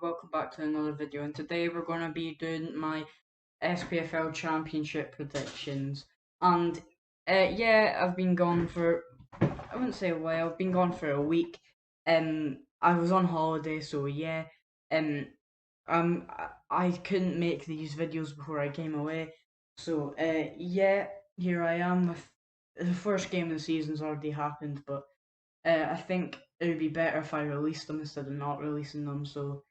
welcome back to another video, and today we're going to be doing my SPFL Championship predictions. And yeah, I've been gone for, I wouldn't say a while, I've been gone for a week. I was on holiday, so yeah, um, I couldn't make these videos before I came away. So yeah, here I am with the first game of the season's already happened, but I think it would be better if I released them instead of not releasing them. So,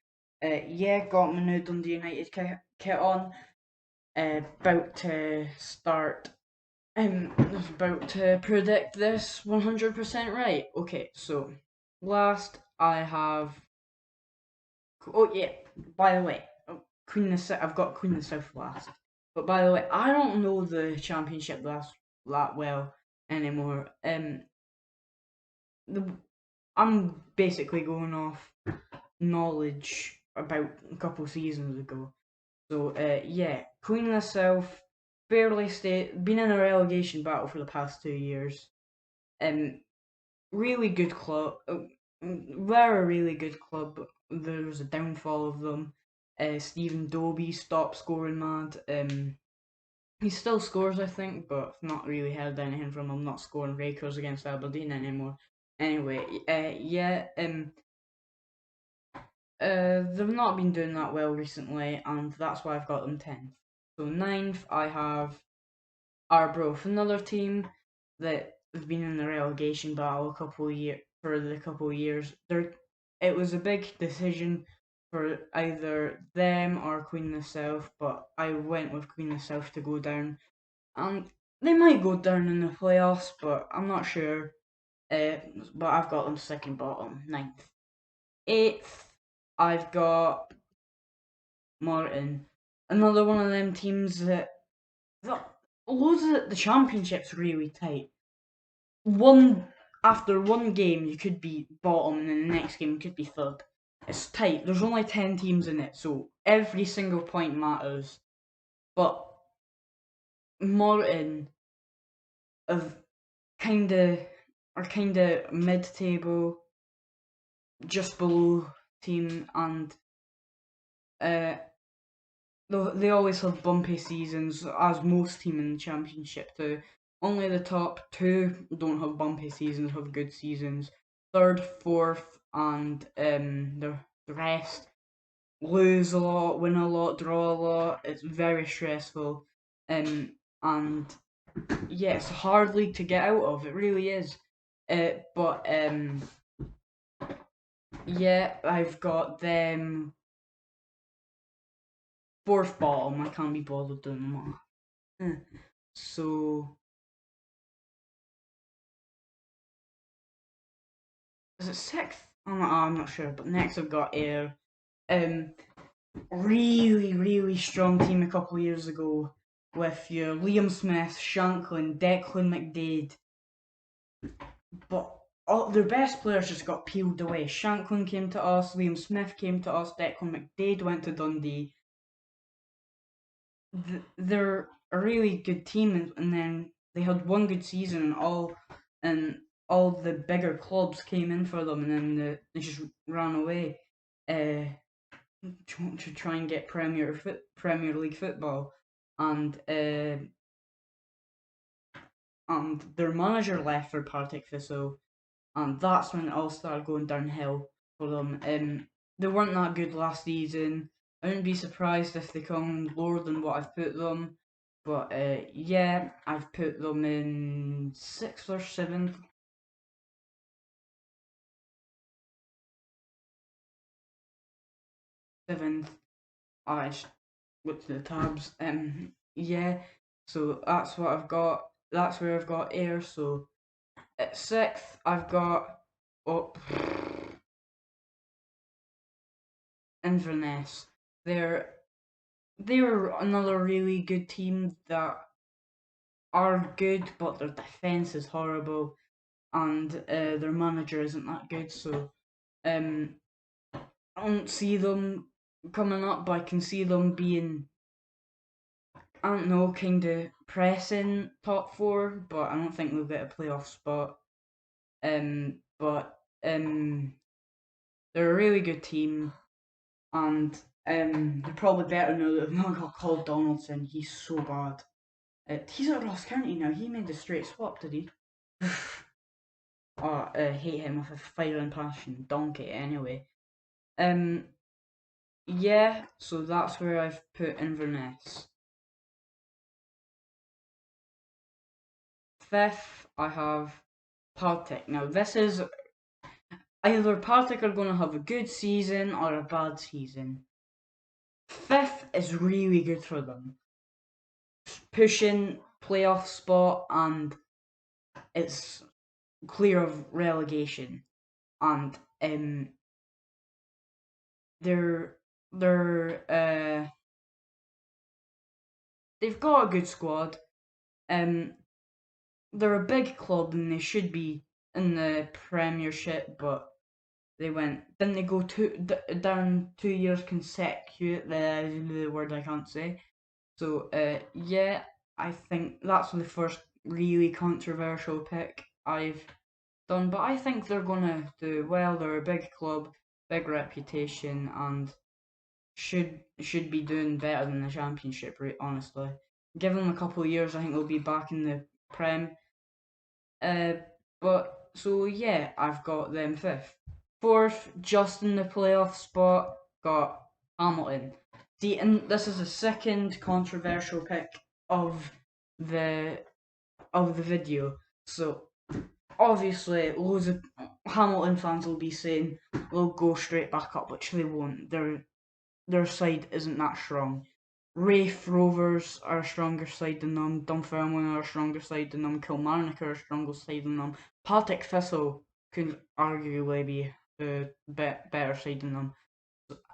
yeah, got my new Dundee United kit on. About to start. About to predict this 100% right. Okay, so last I have. Oh yeah, by the way, I've got Queen of the South last. But by the way, I don't know the championship that well anymore. The I'm basically going off knowledge about a couple seasons ago. So yeah, Queen of the South barely stayed, been in a relegation battle for the past 2 years. Um, really good club. They're a really good club. But there's a downfall of them. Stephen Dobie stopped scoring mad. He still scores, I think, but I've not really heard anything from him. Not scoring rakers against Aberdeen anymore. Anyway, yeah, they've not been doing that well recently, and that's why I've got them 10th. So 9th, I have Arbroath, another team that have been in the relegation battle for the couple of years. It was a big decision for either them or Queen of the South, but I went with Queen of the South to go down, and they might go down in the playoffs, but I'm not sure. But I've got them second bottom, 9th. 8th, I've got Martin, another one of them teams that loads of the championship's really tight. One After one game you could be bottom, and then the next game you could be third. It's tight. There's only 10 teams in it, so every single point matters. But Martin have kinda are kinda mid-table, just below team, and uh they always have bumpy seasons, as most teams in the championship do. Only the top two don't have bumpy seasons, have good seasons. Third, fourth, and the rest lose a lot, win a lot, draw a lot. It's very stressful, and yeah, it's a hard league to get out of. It really is. But yeah, I've got them fourth bottom. I can't be bothered doing them all. So is it sixth? I'm not sure. But next I've got Ayr. Um, really strong team a couple of years ago with your Liam Smith, Shanklin, Declan McDade. But all their best players just got peeled away. Shanklin came to us, Liam Smith came to us, Declan McDade went to Dundee. They're a really good team, and then they had one good season, and all the bigger clubs came in for them, and then they just ran away to try and get Premier League football, and their manager left for Partick Thistle, and that's when it all started going downhill for them. They weren't that good last season. I wouldn't be surprised if they come lower than what I've put them. But yeah, I've put them in 6th or 7th. 7th. I just looked at the tabs. Yeah, so that's what I've got. That's where I've got Air. So at 6th, I've got up Inverness. They're they're another really good team that are good, but their defense is horrible, and their manager isn't that good. So um, I don't see them coming up, but I can see them being, I don't know, kind of pressing top four, but I don't think they'll get a playoff spot. But they're a really good team. and they're probably better now that they've not got called Donaldson. He's so bad. He's at Ross County now. He made the straight swap, did he? Oh, I hate him with a fire and passion. Donkey, anyway. Um, yeah, so that's where I've put Inverness. Fifth, I have Partick. Now, this is either Partick are going to have a good season or a bad season. Fifth is really good for them. Pushing playoff spot, and it's clear of relegation. And they're they've got a good squad. They're a big club and they should be in the Premiership, but didn't they go down 2 years consecutive? The word I can't say. So yeah, I think that's the first really controversial pick I've done, but I think they're gonna do well. They're a big club, big reputation, and should be doing better than the Championship. Honestly, give them a couple of years, I think they'll be back in the Prem. Uh, but so yeah, I've got them fifth. Fourth, just in the playoff spot, got Hamilton. See, and this is the second controversial pick of the the video. So obviously, loads of Hamilton fans will be saying they'll go straight back up, which they won't. Their side isn't that strong. Raith Rovers are a stronger side than them. Dunfermline are a stronger side than them. Kilmarnock are a stronger side than them. Partick Thistle could arguably be a better side than them.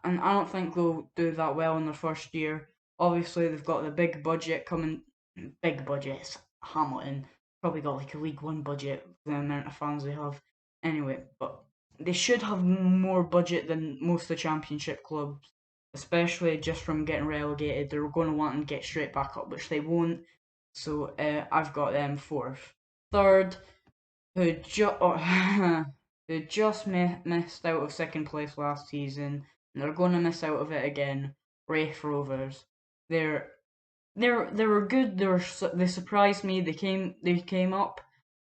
And I don't think they'll do that well in their first year. Obviously, they've got the big budget coming. Big budgets. Hamilton probably got like a League One budget for the amount of fans they have. Anyway, but they should have more budget than most of the Championship clubs, especially just from getting relegated. They're going to want to get straight back up, which they won't. So I've got them fourth. Third, who just missed out of second place last season, and they're going to miss out of it again. Raith Rovers. They're they were good. They surprised me. They came up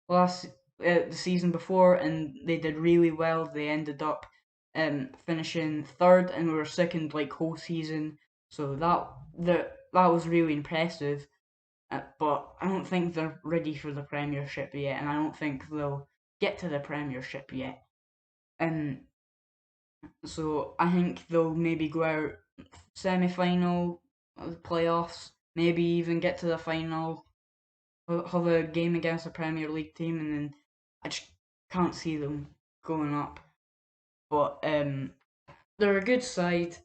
last the season before, and they did really well. They ended up finishing third, and we were second like whole season. So that was really impressive. But I don't think they're ready for the Premiership yet, and I don't think they'll get to the Premiership yet. And so I think they'll maybe go out semi-final, playoffs, maybe even get to the final, have a game against a Premier League team, and then I just can't see them going up. But they're a good side,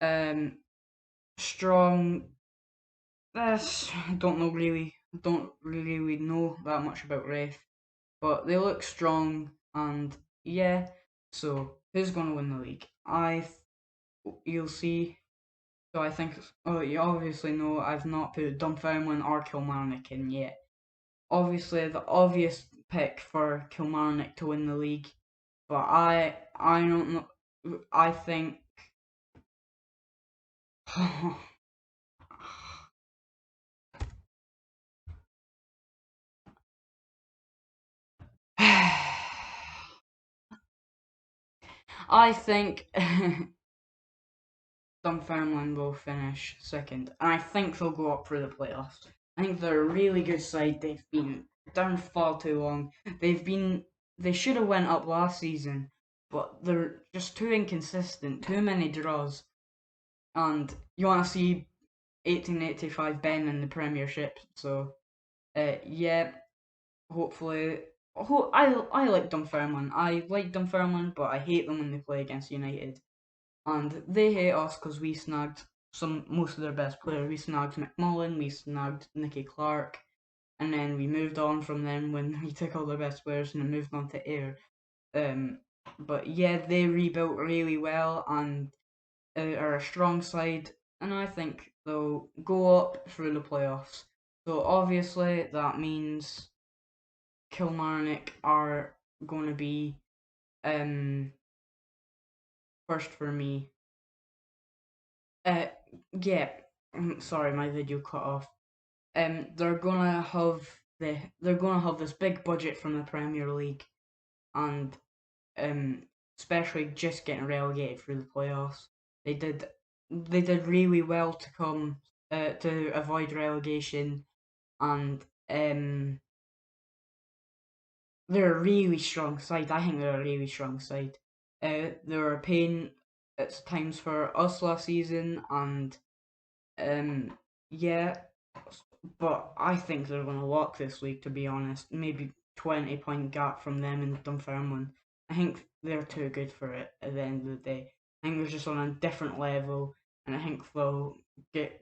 um, strong. I don't really know that much about Wraith, but they look strong, and yeah. So who's gonna win the league? You'll see. So I think, oh, you obviously know I've not put Dunfermline or Kilmarnock in yet. Obviously, the obvious pick for Kilmarnock to win the league, but I don't know. I think. I think Dunfermline will finish second, and I think they'll go up for the playoffs. I think they're a really good side. They've been down far too long. They should have went up last season, but they're just too inconsistent. Too many draws, and you want to see 1885 Ben in the Premiership. So yeah, hopefully. I like Dunfermline. I like Dunfermline, but I hate them when they play against United. And they hate us because we snagged most of their best players. We snagged McMullen, we snagged Nicky Clark, and then we moved on from them when we took all their best players and then moved on to Ayr. Um, but yeah, they rebuilt really well and are a strong side, and I think they'll go up through the playoffs. So obviously that means Kilmarnock are going to be first for me. Uh, yeah. Sorry, my video cut off. They're gonna have this big budget from the Premier League, and um, especially just getting relegated through the playoffs. They did they did really well to come to avoid relegation, and they're a really strong side. I think they're a really strong side. They were a pain at times for us last season, and um, yeah, but I think they're going to walk this week. To be honest, maybe 20 point gap from them and Dunfermline. I think they're too good for it at the end of the day. I think they're just on a different level, and I think they'll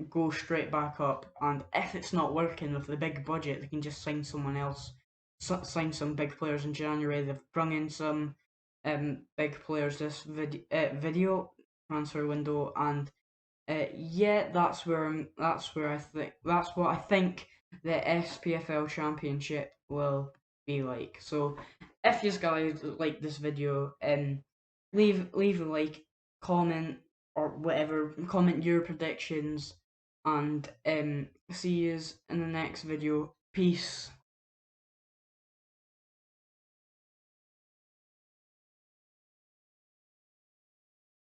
go straight back up. And if it's not working with the big budget, they can just sign someone else, sign some big players in January. They've brought in some big players this video transfer window, and yeah, that's what I think the SPFL Championship will be like. So, if you guys like this video, leave a like, comment or whatever, comment your predictions, and see you in the next video. Peace.